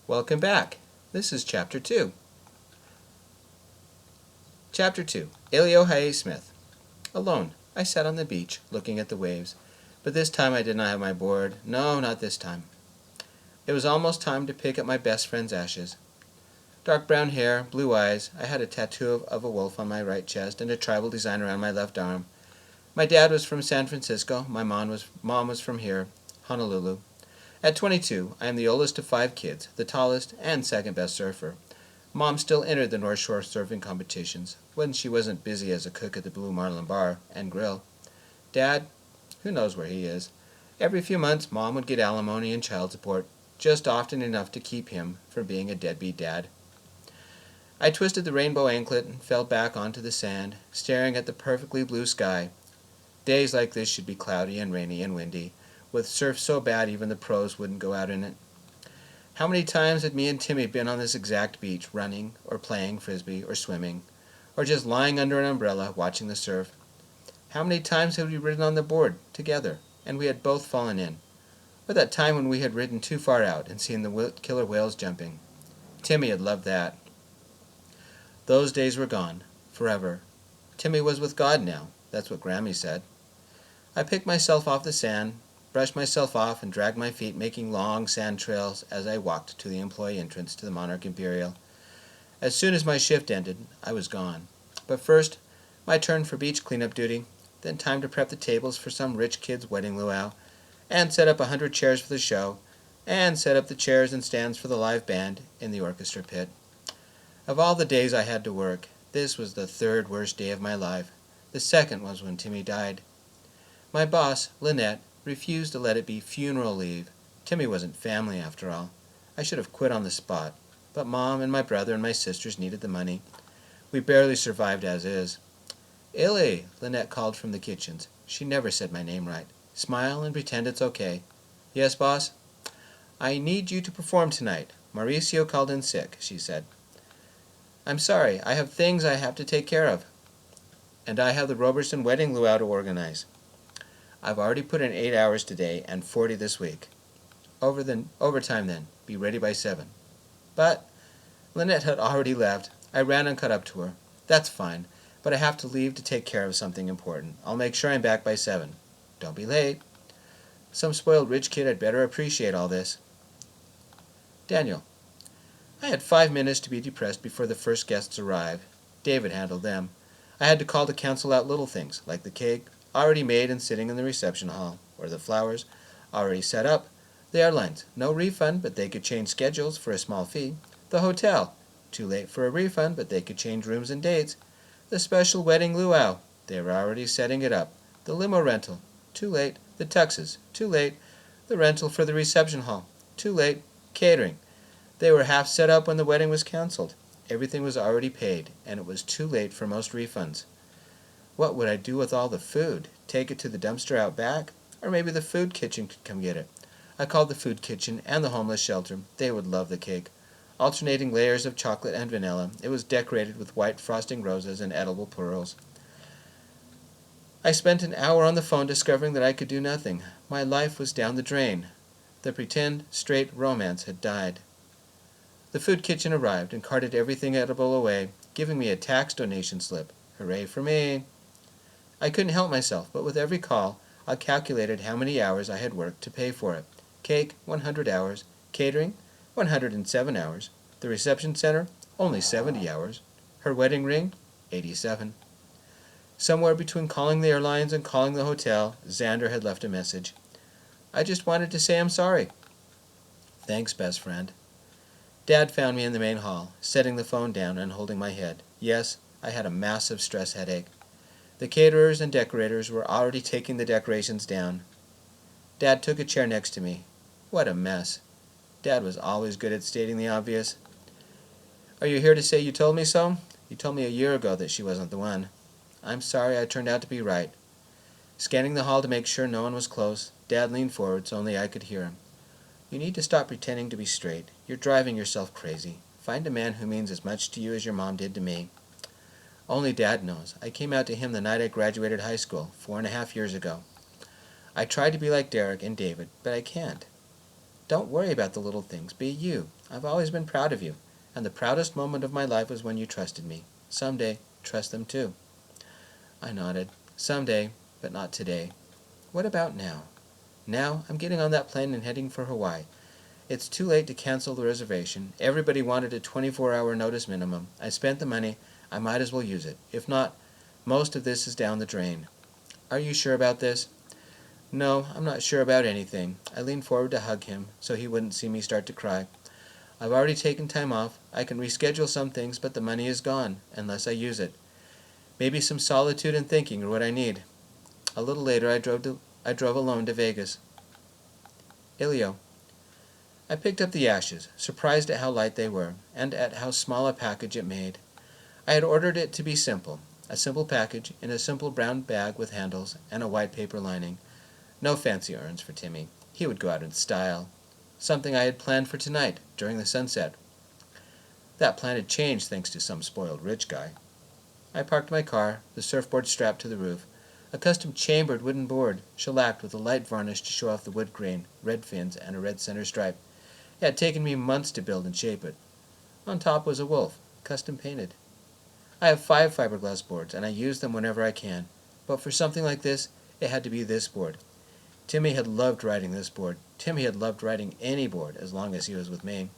Welcome back. This is Chapter 2. Chapter 2. Elio Smith. Alone, I sat on the beach, looking at the waves. But this time I did not have my board. No, not this time. It was almost time to pick up my best friend's ashes. Dark brown hair, blue eyes. I had a tattoo of a wolf on my right chest and a tribal design around my left arm. My dad was from San Francisco. My mom was from here, Honolulu. At 22, I am the oldest of 5 kids, the tallest and second best surfer. Mom still entered the North Shore surfing competitions when she wasn't busy as a cook at the Blue Marlin Bar and Grill. Dad, who knows where he is? Every few months, Mom would get alimony and child support, just often enough to keep him from being a deadbeat dad. I twisted the rainbow anklet and fell back onto the sand, staring at the perfectly blue sky. Days like this should be cloudy and rainy and windy, with surf so bad even the pros wouldn't go out in it. How many times had me and Timmy been on this exact beach, running, or playing frisbee, or swimming, or just lying under an umbrella watching the surf? How many times had we ridden on the board, together, and we had both fallen in? Or that time when we had ridden too far out and seen the killer whales jumping? Timmy had loved that. Those days were gone, forever. Timmy was with God now, that's what Grammy said. I picked myself off the sand, brushed myself off, and dragged my feet, making long sand trails as I walked to the employee entrance to the Monarch Imperial. As soon as my shift ended, I was gone. But first, my turn for beach cleanup duty, then time to prep the tables for some rich kid's wedding luau, and set up 100 chairs for the show, and set up the chairs and stands for the live band in the orchestra pit. Of all the days I had to work, this was the 3rd worst day of my life. The 2nd was when Timmy died. My boss, Lynette, refused to let it be funeral leave. Timmy wasn't family after all. I should have quit on the spot, but Mom and my brother and my sisters needed the money. We barely survived as is. "Illy," Lynette called from the kitchens. She never said my name right. Smile and pretend it's okay. "Yes, boss?" "I need you to perform tonight. Mauricio called in sick," she said. "I'm sorry. I have things I have to take care of. And I have the Roberson wedding luau to organize. I've already put in 8 hours today and 40 this week. Overtime then. Be ready by 7. But Lynette had already left. I ran and caught up to her. "That's fine, but I have to leave to take care of something important. I'll make sure I'm back by 7. Don't be late." Some spoiled rich kid had better appreciate all this. Daniel. I had 5 minutes to be depressed before the first guests arrived. David handled them. I had to call to cancel out little things, like the cake, already made and sitting in the reception hall, or the flowers, already set up, the airlines, no refund, but they could change schedules for a small fee, the hotel, too late for a refund, but they could change rooms and dates, the special wedding luau, they were already setting it up, the limo rental, too late, the tuxes, too late, the rental for the reception hall, too late, catering, they were half set up when the wedding was canceled. Everything was already paid, and it was too late for most refunds. What would I do with all the food? Take it to the dumpster out back? Or maybe the food kitchen could come get it. I called the food kitchen and the homeless shelter. They would love the cake. Alternating layers of chocolate and vanilla, it was decorated with white frosting roses and edible pearls. I spent an hour on the phone discovering that I could do nothing. My life was down the drain. The pretend straight romance had died. The food kitchen arrived and carted everything edible away, giving me a tax donation slip. Hooray for me! I couldn't help myself, but with every call, I calculated how many hours I had worked to pay for it. Cake, 100 hours. Catering, 107 hours. The reception center, only 70 hours. Her wedding ring, 87. Somewhere between calling the airlines and calling the hotel, Xander had left a message. "I just wanted to say I'm sorry." "Thanks, best friend." Dad found me in the main hall, setting the phone down and holding my head. Yes, I had a massive stress headache. The caterers and decorators were already taking the decorations down. Dad took a chair next to me. What a mess. Dad was always good at stating the obvious. "Are you here to say you told me so? You told me a year ago that she wasn't the one." "I'm sorry I turned out to be right." Scanning the hall to make sure no one was close, Dad leaned forward so only I could hear him. "You need to stop pretending to be straight. You're driving yourself crazy. Find a man who means as much to you as your mom did to me." Only Dad knows. I came out to him the night I graduated high school, 4.5 years ago. I tried to be like Derek and David, but I can't. Don't worry about the little things. Be you. I've always been proud of you, and the proudest moment of my life was when you trusted me. Someday, trust them too." I nodded. "Someday, but not today." "What about now?" "Now, I'm getting on that plane and heading for Hawaii. It's too late to cancel the reservation. Everybody wanted a 24-hour notice minimum. I spent the money. I might as well use it. If not, most of this is down the drain." "Are you sure about this?" "No, I'm not sure about anything." I leaned forward to hug him so he wouldn't see me start to cry. "I've already taken time off. I can reschedule some things, but the money is gone, unless I use it. Maybe some solitude and thinking are what I need." A little later I drove alone to Vegas. Ilio. I picked up the ashes, surprised at how light they were, and at how small a package it made. I had ordered it to be simple. A simple package, in a simple brown bag with handles, and a white paper lining. No fancy urns for Timmy. He would go out in style. Something I had planned for tonight, during the sunset. That plan had changed thanks to some spoiled rich guy. I parked my car, the surfboard strapped to the roof. A custom chambered wooden board, shellacked with a light varnish to show off the wood grain, red fins, and a red center stripe. It had taken me months to build and shape it. On top was a wolf, custom painted. I have 5 fiberglass boards, and I use them whenever I can. But for something like this, it had to be this board. Timmy had loved riding this board. Timmy had loved riding any board, as long as he was with me.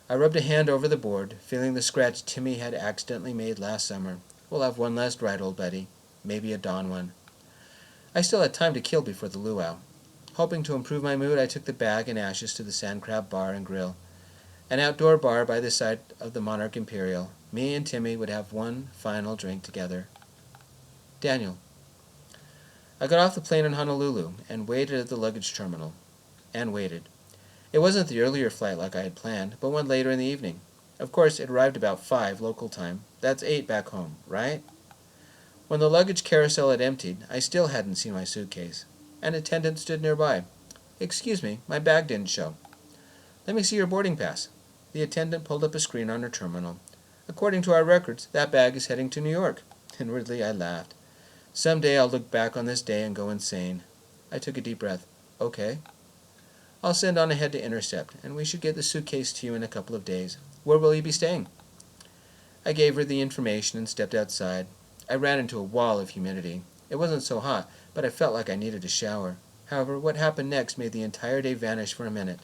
I rubbed a hand over the board, feeling the scratch Timmy had accidentally made last summer. "We'll have one last ride, old buddy. Maybe a dawn one." I still had time to kill before the luau. Hoping to improve my mood, I took the bag and ashes to the Sand Crab Bar and Grill, an outdoor bar by the side of the Monarch Imperial. Me and Timmy would have one final drink together. Daniel. I got off the plane in Honolulu and waited at the luggage terminal. And waited. It wasn't the earlier flight like I had planned, but one later in the evening. Of course, it arrived about 5 local time. That's 8 back home, right? When the luggage carousel had emptied, I still hadn't seen my suitcase. An attendant stood nearby. "Excuse me, my bag didn't show." "Let me see your boarding pass." The attendant pulled up a screen on her terminal. "According to our records, that bag is heading to New York." Inwardly, I laughed. Someday I'll look back on this day and go insane. I took a deep breath. "Okay. I'll send on ahead to intercept, and we should get the suitcase to you in a couple of days. Where will you be staying?" I gave her the information and stepped outside. I ran into a wall of humidity. It wasn't so hot, but I felt like I needed a shower. However, what happened next made the entire day vanish for a minute.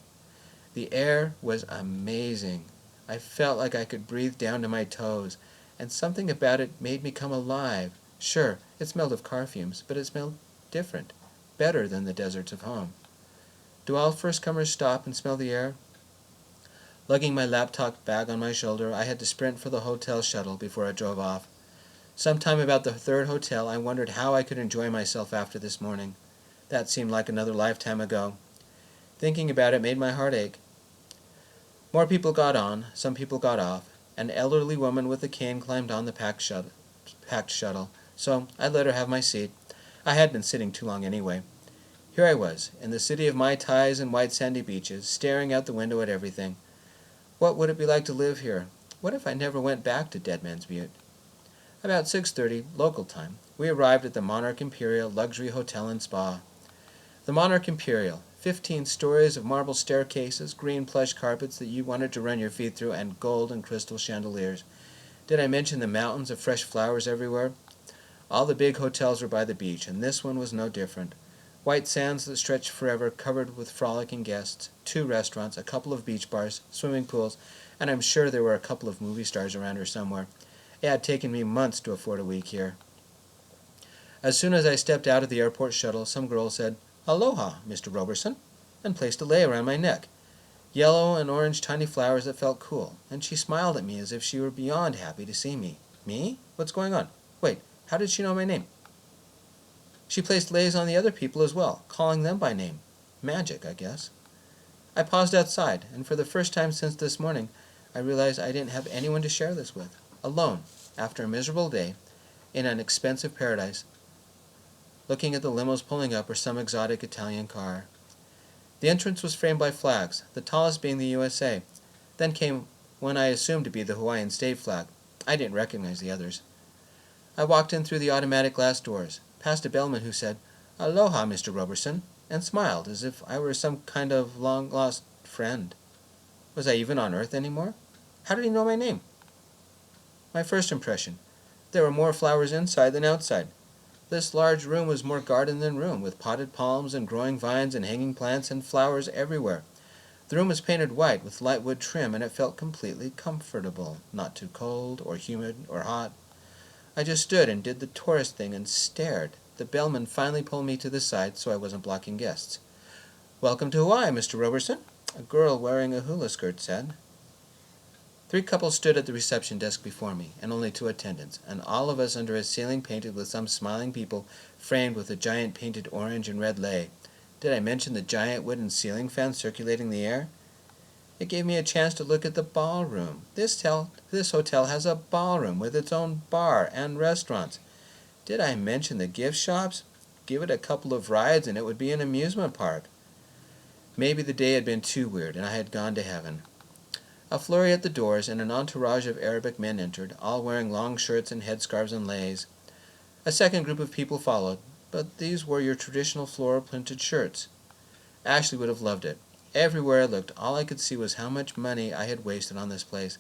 The air was amazing. I felt like I could breathe down to my toes, and something about it made me come alive. Sure, it smelled of car fumes, but it smelled different, better than the deserts of home. Do all first-comers stop and smell the air? Lugging my laptop bag on my shoulder, I had to sprint for the hotel shuttle before I drove off. Sometime about the 3rd hotel, I wondered how I could enjoy myself after this morning. That seemed like another lifetime ago. Thinking about it made my heart ache. More people got on, some people got off. An elderly woman with a cane climbed on the packed shuttle, so I let her have my seat. I had been sitting too long anyway. Here I was, in the city of Mai Tais and white sandy beaches, staring out the window at everything. What would it be like to live here? What if I never went back to Dead Man's Butte? About 6:30, local time, we arrived at the Monarch Imperial Luxury Hotel and Spa. The Monarch Imperial, 15 stories of marble staircases, green plush carpets that you wanted to run your feet through, and gold and crystal chandeliers. Did I mention the mountains of fresh flowers everywhere? All the big hotels were by the beach, and this one was no different. White sands that stretched forever, covered with frolicking guests, 2 restaurants, a couple of beach bars, swimming pools, and I'm sure there were a couple of movie stars around here somewhere. It had taken me months to afford a week here. As soon as I stepped out of the airport shuttle, some girl said, "Aloha, Mr. Roberson," and placed a lei around my neck. Yellow and orange tiny flowers that felt cool, and she smiled at me as if she were beyond happy to see me. Me? What's going on? Wait, how did she know my name? She placed leis on the other people as well, calling them by name. Magic, I guess. I paused outside, and for the first time since this morning, I realized I didn't have anyone to share this with. Alone, after a miserable day, in an expensive paradise, looking at the limos pulling up or some exotic Italian car. The entrance was framed by flags, the tallest being the USA. Then came one I assumed to be the Hawaiian state flag. I didn't recognize the others. I walked in through the automatic glass doors, past a bellman who said, "Aloha, Mr. Roberson," and smiled as if I were some kind of long-lost friend. Was I even on Earth anymore? How did he know my name? My first impression. There were more flowers inside than outside. This large room was more garden than room, with potted palms and growing vines and hanging plants and flowers everywhere. The room was painted white with light wood trim, and it felt completely comfortable, not too cold or humid or hot. I just stood and did the tourist thing and stared. The bellman finally pulled me to the side so I wasn't blocking guests. "Welcome to Hawaii, Mr. Roberson," a girl wearing a hula skirt said. 3 couples stood at the reception desk before me, and only 2 attendants, and all of us under a ceiling painted with some smiling people framed with a giant painted orange and red lei. Did I mention the giant wooden ceiling fan circulating the air? It gave me a chance to look at the ballroom. This hotel has a ballroom with its own bar and restaurants. Did I mention the gift shops? Give it a couple of rides and it would be an amusement park. Maybe the day had been too weird and I had gone to heaven. A flurry at the doors, and an entourage of Arabic men entered, all wearing long shirts and headscarves and leis. A second group of people followed, but these wore your traditional floral-printed shirts. Ashley would have loved it. Everywhere I looked, all I could see was how much money I had wasted on this place.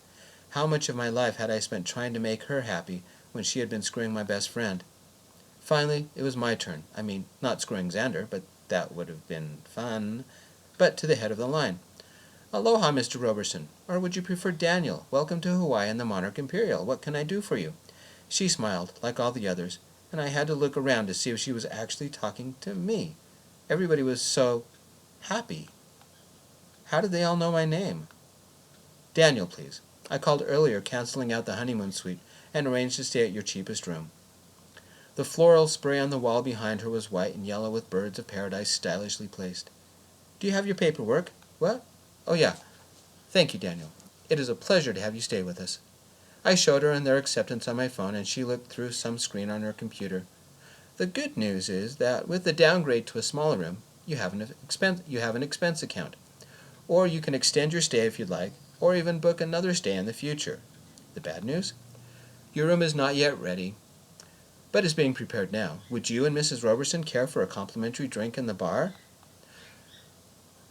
How much of my life had I spent trying to make her happy when she had been screwing my best friend? Finally, it was my turn. I mean, not screwing Xander, but that would have been fun. But to the head of the line. "Aloha, Mr. Roberson. Or would you prefer Daniel? Welcome to Hawaii and the Monarch Imperial. What can I do for you?" She smiled, like all the others, and I had to look around to see if she was actually talking to me. Everybody was so happy. How did they all know my name? "Daniel, please. I called earlier canceling out the honeymoon suite and arranged to stay at your cheapest room." The floral spray on the wall behind her was white and yellow with birds of paradise stylishly placed. "Do you have your paperwork?" "What? Oh, yeah. Thank you, Daniel. It is a pleasure to have you stay with us." I showed her their acceptance on my phone, and she looked through some screen on her computer. "The good news is that with the downgrade to a smaller room, you have an expense account. Or you can extend your stay if you'd like, or even book another stay in the future. The bad news? Your room is not yet ready, but is being prepared now. Would you and Mrs. Roberson care for a complimentary drink in the bar?"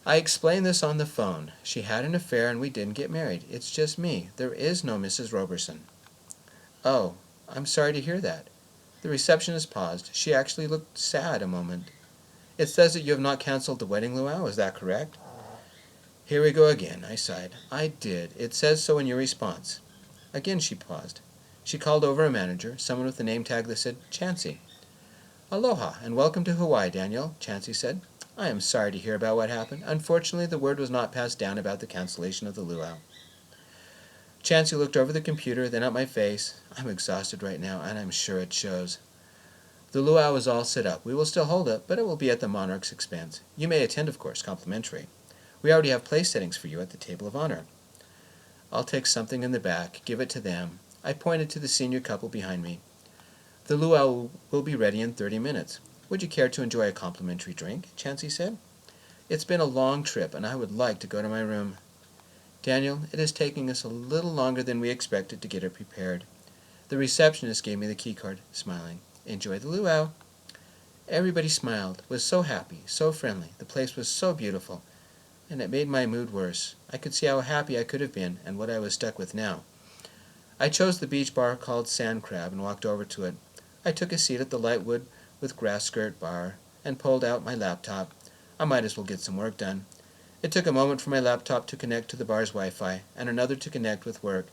I explained this on the phone. She had an affair and we didn't get married. It's just me. There is no Mrs. Roberson. "Oh, I'm sorry to hear that." The receptionist paused. She actually looked sad a moment. "It says that you have not canceled the wedding luau. Is that correct?" "Here we go again," I sighed. "I did. It says so in your response." Again she paused. She called over a manager, someone with a name tag that said Chansey. "Aloha, and welcome to Hawaii, Daniel," Chansey said. "I am sorry to hear about what happened. Unfortunately, the word was not passed down about the cancellation of the luau." Chansey looked over the computer, then at my face. "I'm exhausted right now, and I'm sure it shows. The luau is all set up. We will still hold it, but it will be at the monarch's expense. You may attend, of course, complimentary. We already have place settings for you at the table of honor. I'll take something in the back, give it to them." I pointed to the senior couple behind me. "The luau will be ready in 30 minutes. Would you care to enjoy a complimentary drink?" Chansey said. "It's been a long trip, and I would like to go to my room." "Daniel, it is taking us a little longer than we expected to get it prepared." The receptionist gave me the keycard, smiling. "Enjoy the luau." Everybody smiled, was so happy, so friendly. The place was so beautiful, and it made my mood worse. I could see how happy I could have been and what I was stuck with now. I chose the beach bar called Sand Crab and walked over to it. I took a seat at the light wood with grass skirt bar and pulled out my laptop. I might as well get some work done. It took a moment for my laptop to connect to the bar's Wi-Fi and another to connect with work.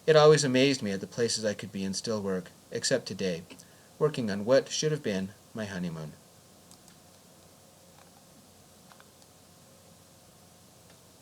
It always amazed me at the places I could be and still work, except today, working on what should have been my honeymoon.